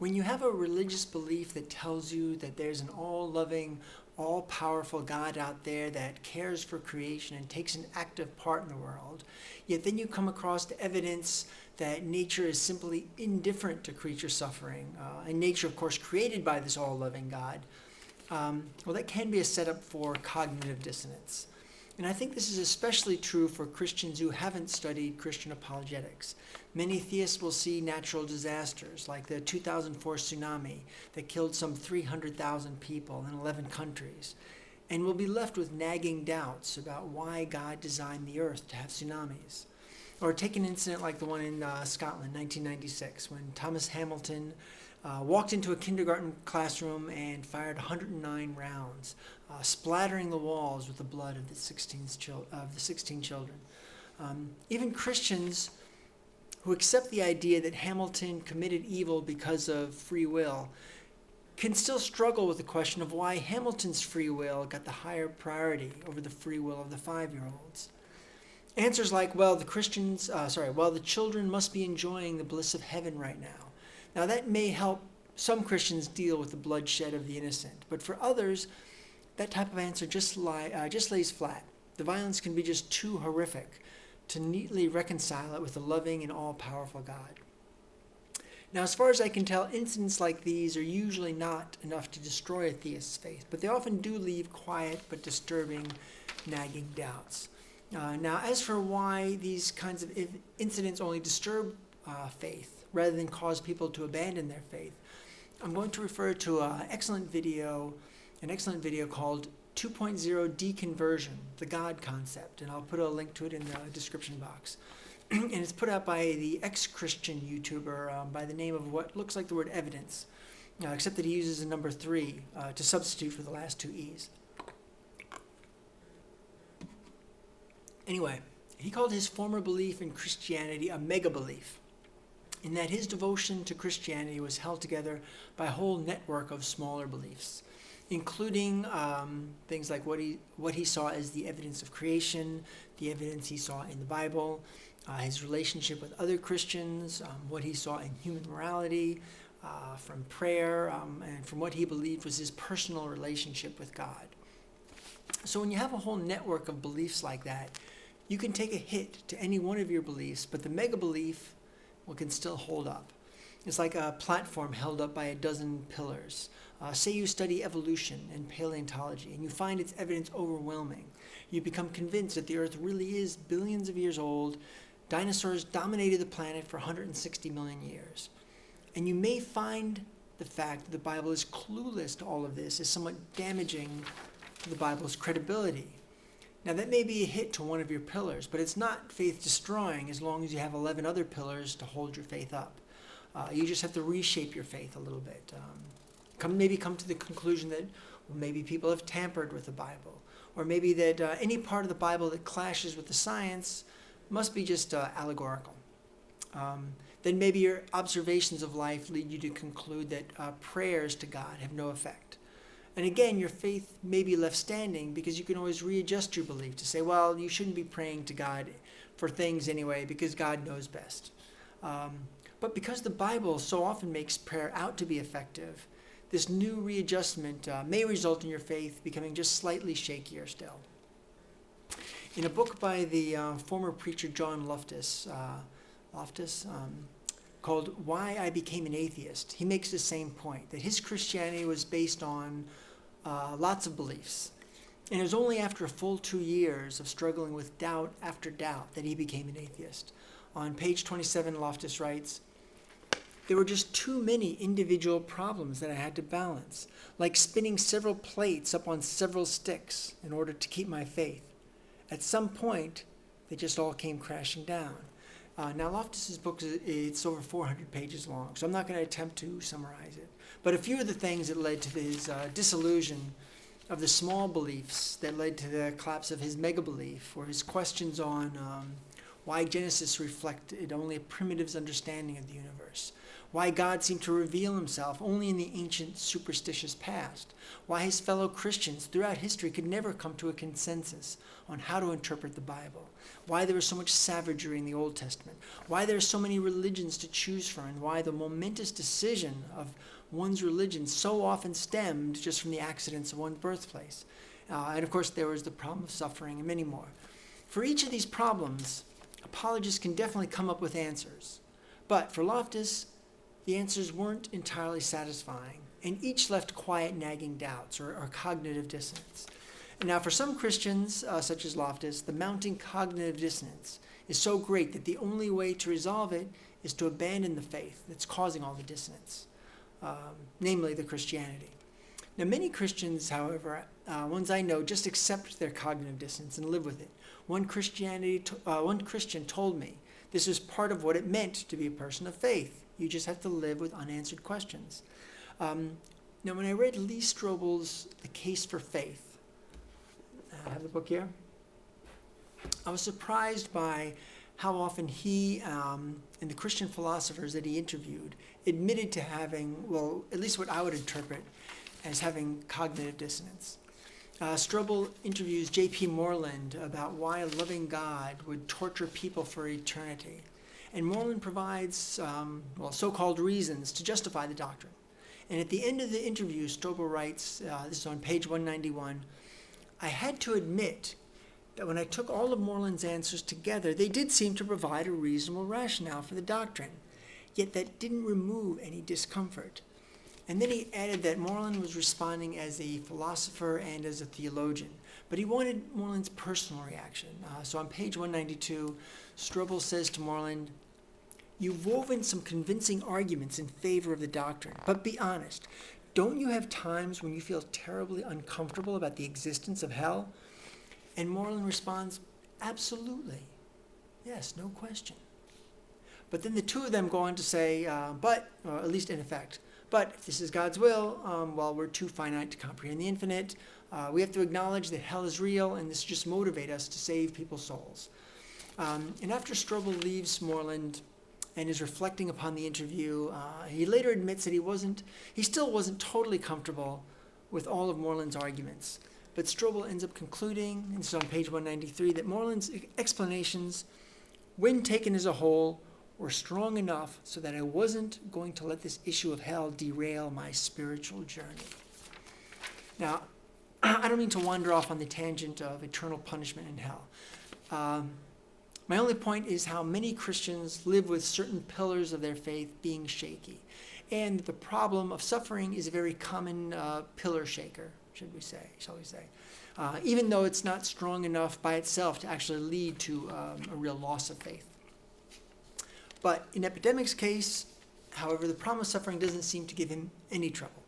When you have a religious belief that tells you that there's an all-loving, all-powerful God out there that cares for creation and takes an active part in the world, yet then you come across the evidence that nature is simply indifferent to creature suffering, and nature, of course, created by this all-loving God, well, that can be a setup for cognitive dissonance. And I think this is especially true for Christians who haven't studied Christian apologetics. Many theists will see natural disasters like the 2004 tsunami that killed some 300,000 people in 11 countries, and will be left with nagging doubts about why God designed the earth to have tsunamis. Or take an incident like the one in Scotland, 1996, when Thomas Hamilton walked into a kindergarten classroom and fired 109 rounds, splattering the walls with the blood of the 16 children. Even Christians who accept the idea that Hamilton committed evil because of free will can still struggle with the question of why Hamilton's free will got the higher priority over the free will of the 5-year-olds. Answers like, well, the children must be enjoying the bliss of heaven right now. Now, that may help some Christians deal with the bloodshed of the innocent, but for others, that type of answer just lays flat. The violence can be just too horrific to neatly reconcile it with a loving and all-powerful God. Now, as far as I can tell, incidents like these are usually not enough to destroy a theist's faith, but they often do leave quiet but disturbing, nagging doubts. Now, as for why these kinds of incidents only disturb faith rather than cause people to abandon their faith, I'm going to refer to an excellent video called 2.0 Deconversion, the God Concept, and I'll put a link to it in the description box. And it's put out by the ex-Christian YouTuber by the name of what looks like the word evidence, except that he uses a number 3 to substitute for the last 2 E's. Anyway, he called his former belief in Christianity a mega-belief, in that his devotion to Christianity was held together by a whole network of smaller beliefs, including things like what he saw as the evidence of creation, the evidence he saw in the Bible, his relationship with other Christians, what he saw in human morality, from prayer, and from what he believed was his personal relationship with God. So when you have a whole network of beliefs like that, you can take a hit to any one of your beliefs, but the mega belief can still hold up. It's like a platform held up by a dozen pillars. Say you study evolution and paleontology, and you find its evidence overwhelming. You become convinced that the Earth really is billions of years old. Dinosaurs dominated the planet for 160 million years. And you may find the fact that the Bible is clueless to all of this is somewhat damaging to the Bible's credibility. Now, that may be a hit to one of your pillars, but it's not faith-destroying as long as you have 11 other pillars to hold your faith up. You just have to reshape your faith a little bit. Maybe come to the conclusion that maybe people have tampered with the Bible, or maybe that any part of the Bible that clashes with the science must be just allegorical. Then maybe your observations of life lead you to conclude that prayers to God have no effect. And again, your faith may be left standing because you can always readjust your belief to say, well, you shouldn't be praying to God for things anyway because God knows best. But because the Bible so often makes prayer out to be effective, this new readjustment may result in your faith becoming just slightly shakier still. In a book by the former preacher John Loftus, called Why I Became an Atheist, he makes the same point, that his Christianity was based on lots of beliefs. And it was only after a full 2 years of struggling with doubt after doubt that he became an atheist. On page 27, Loftus writes, "There were just too many individual problems that I had to balance, like spinning several plates up on several sticks in order to keep my faith. At some point, they just all came crashing down." Now, Loftus's book, it's over 400 pages long, so I'm not going to attempt to summarize it. But a few of the things that led to his disillusion of the small beliefs that led to the collapse of his mega-belief were his questions on why Genesis reflected only a primitive's understanding of the universe, why God seemed to reveal himself only in the ancient superstitious past, why his fellow Christians throughout history could never come to a consensus on how to interpret the Bible, why there was so much savagery in the Old Testament, why there are so many religions to choose from, and why the momentous decision of one's religion so often stemmed just from the accidents of one's birthplace. And of course, there was the problem of suffering and many more. For each of these problems, apologists can definitely come up with answers. But for Loftus, the answers weren't entirely satisfying, and each left quiet nagging doubts or cognitive dissonance. And now for some Christians, such as Loftus, the mounting cognitive dissonance is so great that the only way to resolve it is to abandon the faith that's causing all the dissonance, namely the Christianity. Now many Christians, however, ones I know, just accept their cognitive dissonance and live with it. One Christian told me this was part of what it meant to be a person of faith. You just have to live with unanswered questions. Now, when I read Lee Strobel's The Case for Faith, I have the book here, I was surprised by how often he and the Christian philosophers that he interviewed admitted to having, well, at least what I would interpret as having cognitive dissonance. Strobel interviews J.P. Moreland about why a loving God would torture people for eternity. And Moreland provides, so-called reasons to justify the doctrine. And at the end of the interview, Strobel writes, this is on page 191, I had to admit that when I took all of Moreland's answers together, they did seem to provide a reasonable rationale for the doctrine, yet that didn't remove any discomfort. And then he added that Moreland was responding as a philosopher and as a theologian, but he wanted Moreland's personal reaction. So on page 192, Strobel says to Moreland, you've woven some convincing arguments in favor of the doctrine, but be honest, don't you have times when you feel terribly uncomfortable about the existence of hell? And Moreland responds, absolutely. Yes, no question. But then the two of them go on to say, or at least in effect, but if this is God's will, while we're too finite to comprehend the infinite, we have to acknowledge that hell is real, and this just motivates us to save people's souls. And after Strobel leaves Moreland and is reflecting upon the interview, he later admits that he still wasn't totally comfortable with all of Moreland's arguments. But Strobel ends up concluding, and this is on page 193, that Moreland's explanations, when taken as a whole, were strong enough so that I wasn't going to let this issue of hell derail my spiritual journey. Now, I don't mean to wander off on the tangent of eternal punishment in hell. My only point is how many Christians live with certain pillars of their faith being shaky. And the problem of suffering is a very common pillar shaker, shall we say. Even though it's not strong enough by itself to actually lead to a real loss of faith. But in Epydemic's case, however, the problem of suffering doesn't seem to give him any trouble.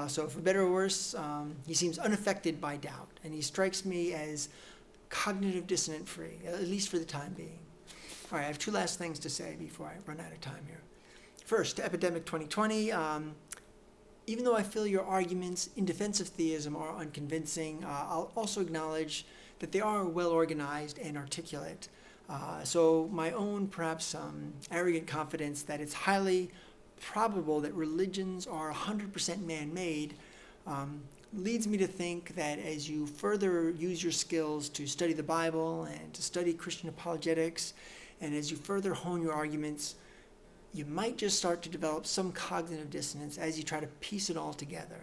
So for better or worse, he seems unaffected by doubt, and he strikes me as cognitive dissonant free, at least for the time being. All right, I have two last things to say before I run out of time here. First, to Epydemic2020, even though I feel your arguments in defense of theism are unconvincing, I'll also acknowledge that they are well organized and articulate. So my own, perhaps arrogant confidence that it's highly probable that religions are 100% man-made leads me to think that as you further use your skills to study the Bible and to study Christian apologetics, and as you further hone your arguments, you might just start to develop some cognitive dissonance as you try to piece it all together.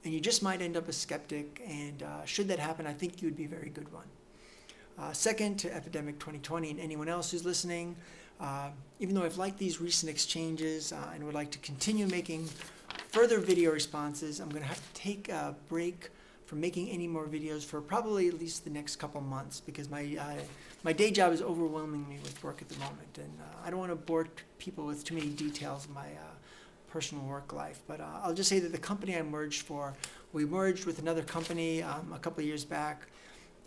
And you just might end up a skeptic, and should that happen, I think you would be a very good one. Second, to Epydemic2020 and anyone else who's listening, even though I've liked these recent exchanges and would like to continue making further video responses, I'm going to have to take a break from making any more videos for probably at least the next couple months, because my day job is overwhelming me with work at the moment, and I don't want to bore people with too many details of my personal work life. But I'll just say that the company I we merged with another company a couple of years back.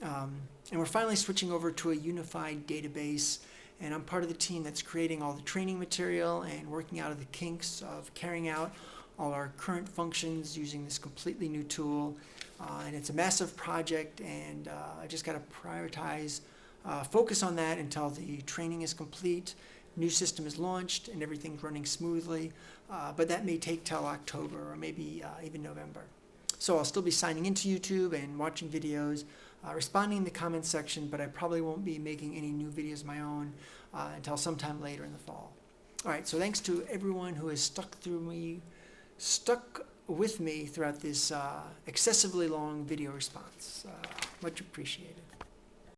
And we're finally switching over to a unified database, and I'm part of the team that's creating all the training material and working out of the kinks of carrying out all our current functions using this completely new tool. And it's a massive project, and I just got to prioritize, focus on that until the training is complete. new system is launched and everything's running smoothly, but that may take till October or maybe even November. So I'll still be signing into YouTube and watching videos, responding in the comments section, but I probably won't be making any new videos of my own until sometime later in the fall. All right, so thanks to everyone who has stuck with me throughout this excessively long video response. Much appreciated.